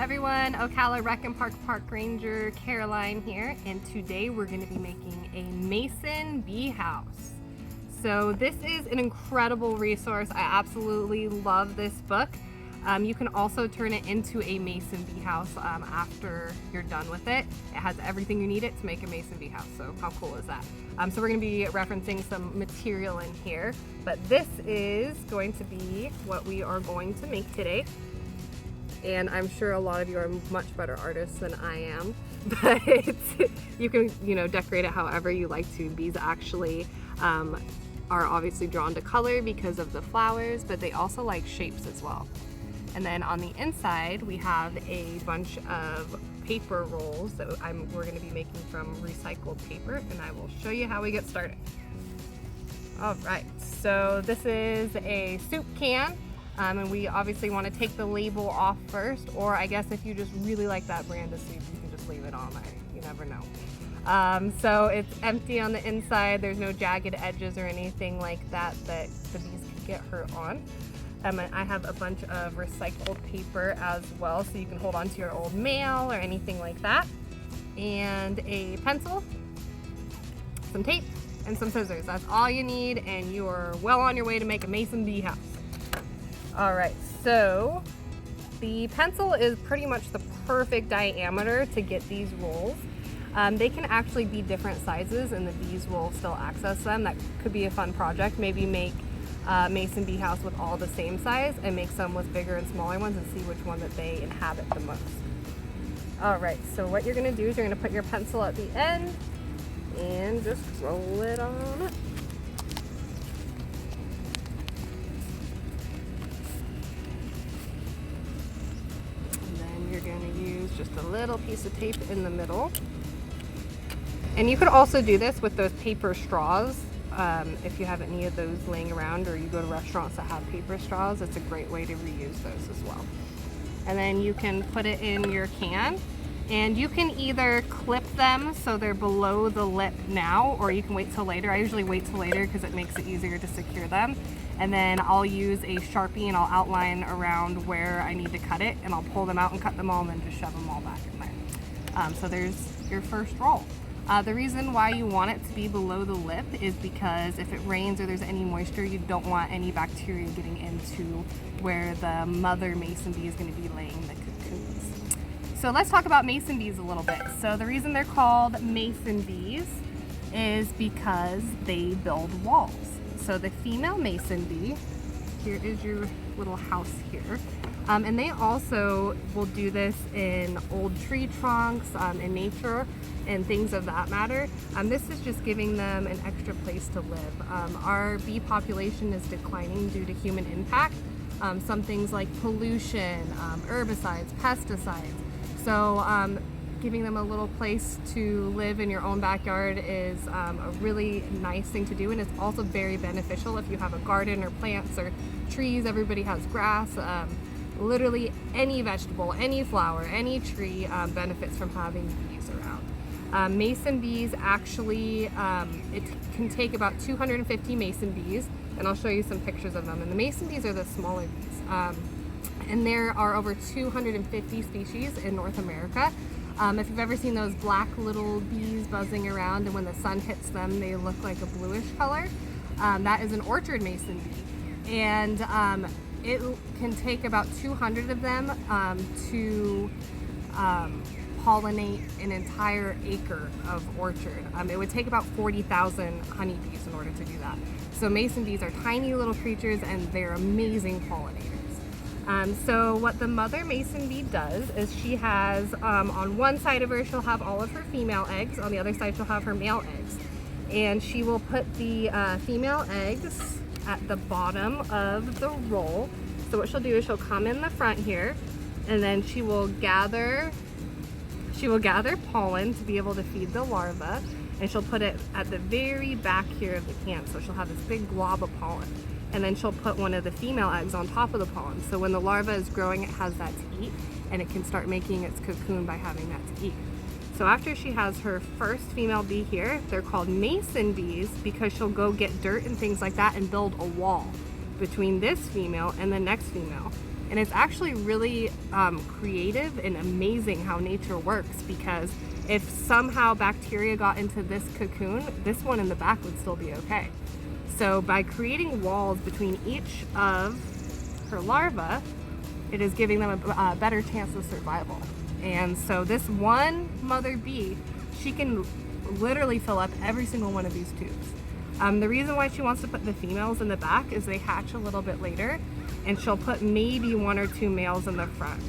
everyone, Ocala Rec and Park Ranger Caroline here, and today we're going to be making a mason bee house. So this is an incredible resource. I absolutely love this book. You can also turn it into a mason bee house after you're done with it. It has everything you need it to make a mason bee house, so how cool is that? So we're going to be referencing some material in here, but this is going to be what we are going to make today. And I'm sure a lot of you are much better artists than I am, but you can, decorate it however you like to. Bees actually are obviously drawn to color because of the flowers, but they also like shapes as well. And then on the inside, we have a bunch of paper rolls that we're going to be making from recycled paper, and I will show you how we get started. All right, so this is a soup can. And we obviously want to take the label off first, or I guess if you just really like that brand of soup, you can just leave it on. You never know. So it's empty on the inside. There's no jagged edges or anything like that that the bees could get hurt on. I have a bunch of recycled paper as well, so you can hold on to your old mail or anything like that. And a pencil, some tape, and some scissors. That's all you need, and you are well on your way to make a mason bee house. All right, so the pencil is pretty much the perfect diameter to get these rolls. They can actually be different sizes and the bees will still access them. That could be a fun project. Maybe make a mason bee house with all the same size and make some with bigger and smaller ones and see which one that they inhabit the most. All right, so what you're gonna do is you're gonna put your pencil at the end and just roll it on. You're going to use just a little piece of tape in the middle. And you could also do this with those paper straws. If you have any of those laying around, or you go to restaurants that have paper straws, it's a great way to reuse those as well. And then you can put it in your can, and you can either clip them so they're below the lip now, or you can wait till later. I usually wait till later because it makes it easier to secure them. And then I'll use a Sharpie and I'll outline around where I need to cut it, and I'll pull them out and cut them all and then just shove them all back in there. So there's your first roll. The reason why you want it to be below the lip is because if it rains or there's any moisture, you don't want any bacteria getting into where the mother mason bee is going to be laying the cocoons. So let's talk about mason bees a little bit. So the reason they're called mason bees is because they build walls. So the female mason bee, here is your little house here, and they also will do this in old tree trunks, in nature, and things of that matter. This is just giving them an extra place to live. Our bee population is declining due to human impact. Some things like pollution, herbicides, pesticides. So giving them a little place to live in your own backyard is a really nice thing to do, and it's also very beneficial if you have a garden or plants or trees. Everybody has grass. Literally any vegetable, any flower, any tree benefits from having bees around. Mason bees actually, it can take about 250 mason bees, and I'll show you some pictures of them. And the mason bees are the smaller bees. And there are over 250 species in North America. If you've ever seen those black little bees buzzing around, and when the sun hits them, they look like a bluish color, that is an orchard mason bee. And it can take about 200 of them to pollinate an entire acre of orchard. It would take about 40,000 honeybees in order to do that. So mason bees are tiny little creatures, and they're amazing pollinators. So what the mother mason bee does is she has, on one side of her, she'll have all of her female eggs. On the other side, she'll have her male eggs. And she will put the female eggs at the bottom of the roll. So what she'll do is she'll come in the front here, and then she will gather pollen to be able to feed the larva, and she'll put it at the very back here of the can. So she'll have this big glob of pollen. And then she'll put one of the female eggs on top of the pollen. So when the larva is growing, it has that to eat, and it can start making its cocoon by having that to eat. So after she has her first female bee here, they're called mason bees because she'll go get dirt and things like that and build a wall between this female and the next female. And it's actually really creative and amazing how nature works, because if somehow bacteria got into this cocoon, this one in the back would still be okay. So by creating walls between each of her larvae, it is giving them a better chance of survival. And so this one mother bee, she can literally fill up every single one of these tubes. The reason why she wants to put the females in the back is they hatch a little bit later, and she'll put maybe 1 or 2 males in the front.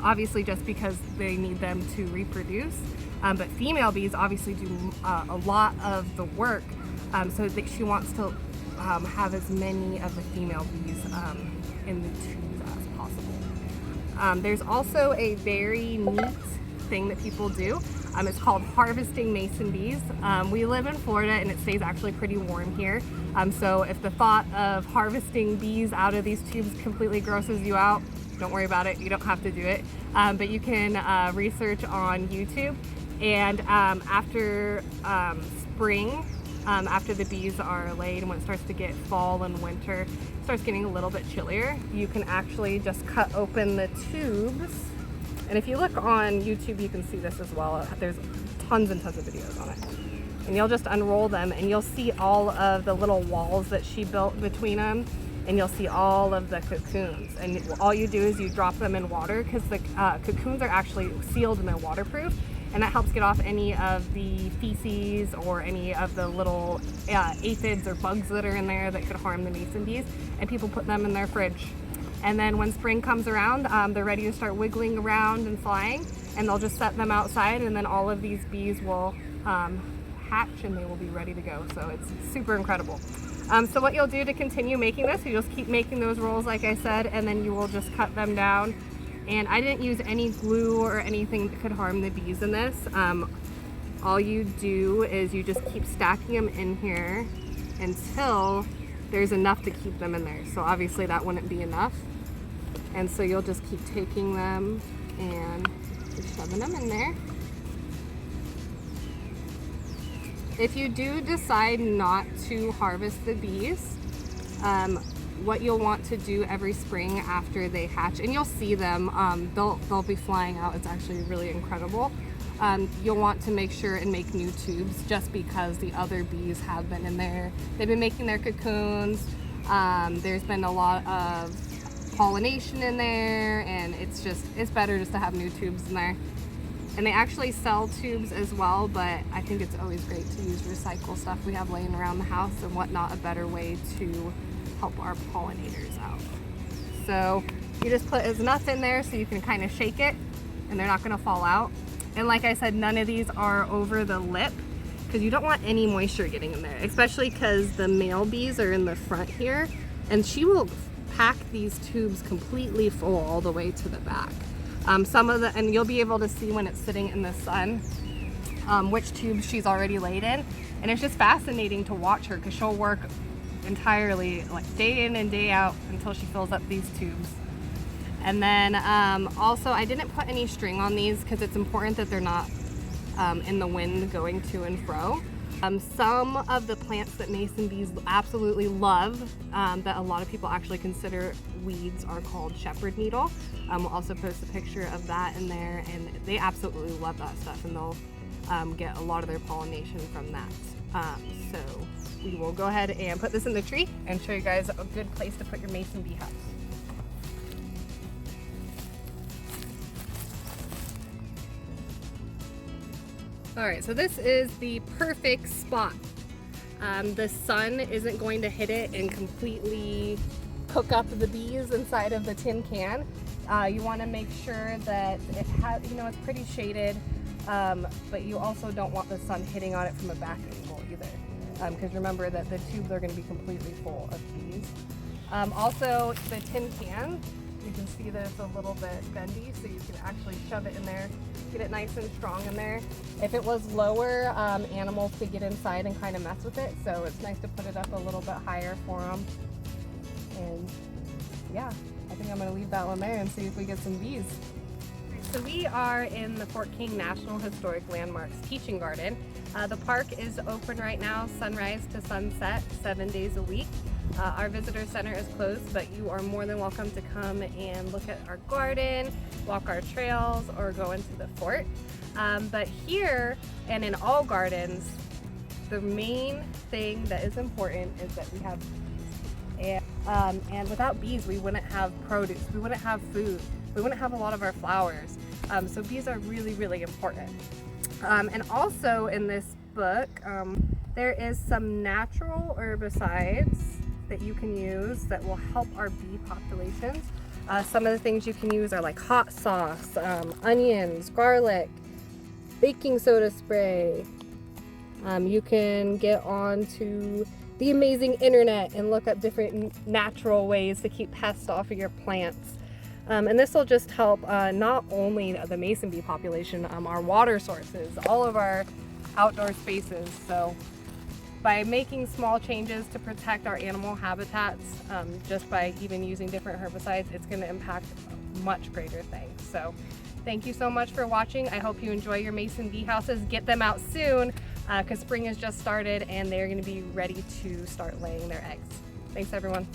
Obviously just because they need them to reproduce. But female bees obviously do a lot of the work, so that she wants to have as many of the female bees in the tubes as possible. There's also a very neat thing that people do. It's called harvesting mason bees. We live in Florida and it stays actually pretty warm here. So if the thought of harvesting bees out of these tubes completely grosses you out, don't worry about it. You don't have to do it. But you can research on YouTube. And after spring, after the bees are laid, and when it starts to get fall and winter, it starts getting a little bit chillier, you can actually just cut open the tubes. And if you look on YouTube, you can see this as well. There's tons and tons of videos on it. And you'll just unroll them and you'll see all of the little walls that she built between them. And you'll see all of the cocoons. And all you do is you drop them in water, because the cocoons are actually sealed and they're waterproof. And that helps get off any of the feces or any of the little aphids or bugs that are in there that could harm the mason bees. And people put them in their fridge. And then when spring comes around, they're ready to start wiggling around and flying, and they'll just set them outside, and then all of these bees will hatch and they will be ready to go. So it's super incredible. So what you'll do to continue making this, you just keep making those rolls like I said, and then you will just cut them down. And I didn't use any glue or anything that could harm the bees in this. All you do is you just keep stacking them in here until there's enough to keep them in there. So obviously that wouldn't be enough. And so you'll just keep taking them and shoving them in there. If you do decide not to harvest the bees, what you'll want to do every spring after they hatch, and you'll see them, they'll be flying out. It's actually really incredible. You'll want to make sure and make new tubes, just because the other bees have been in there. They've been making their cocoons. There's been a lot of pollination in there, and it's better just to have new tubes in there. And they actually sell tubes as well, but I think it's always great to use recycle stuff we have laying around the house and whatnot, a better way to help our pollinators out. So you just put enough in there so you can kind of shake it and they're not going to fall out. And like I said, none of these are over the lip, because you don't want any moisture getting in there, especially because the male bees are in the front here, and she will pack these tubes completely full all the way to the back. And you'll be able to see when it's sitting in the sun which tubes she's already laid in, and it's just fascinating to watch her, because she'll work entirely like day in and day out until she fills up these tubes. And then also I didn't put any string on these, because it's important that they're not in the wind going to and fro. Some of the plants that mason bees absolutely love, that a lot of people actually consider weeds, are called shepherd needle. We'll also post a picture of that in there, and they absolutely love that stuff, and they'll get a lot of their pollination from that. So we will go ahead and put this in the tree and show you guys a good place to put your mason bee house. All right, so this is the perfect spot. The sun isn't going to hit it and completely cook up the bees inside of the tin can. You want to make sure that it has, it's pretty shaded, but you also don't want the sun hitting on it from a back angle either, because remember that the tubes are going to be completely full of bees. Also, the tin can, you can see that it's a little bit bendy, so you can actually shove it in there, get it nice and strong in there. If it was lower, animals could get inside and kind of mess with it, so it's nice to put it up a little bit higher for them. And yeah, I think I'm going to leave that one there and see if we get some bees. So we are in the Fort King National Historic Landmarks Teaching Garden. The park is open right now, sunrise to sunset, 7 days a week. Our visitor center is closed, but you are more than welcome to come and look at our garden, walk our trails, or go into the fort. But here and in all gardens, the main thing that is important is that we have bees. And without bees, we wouldn't have produce, we wouldn't have food, we wouldn't have a lot of our flowers. So bees are really, really important. And also in this book, there is some natural herbicides that you can use that will help our bee populations. Some of the things you can use are like hot sauce, onions, garlic, baking soda spray. You can get onto the amazing internet and look up different natural ways to keep pests off of your plants. And this will just help not only the mason bee population, our water sources, all of our outdoor spaces. So by making small changes to protect our animal habitats, just by even using different herbicides, it's going to impact much greater things. So thank you so much for watching. I hope you enjoy your mason bee houses. Get them out soon because spring has just started and they're going to be ready to start laying their eggs. Thanks everyone.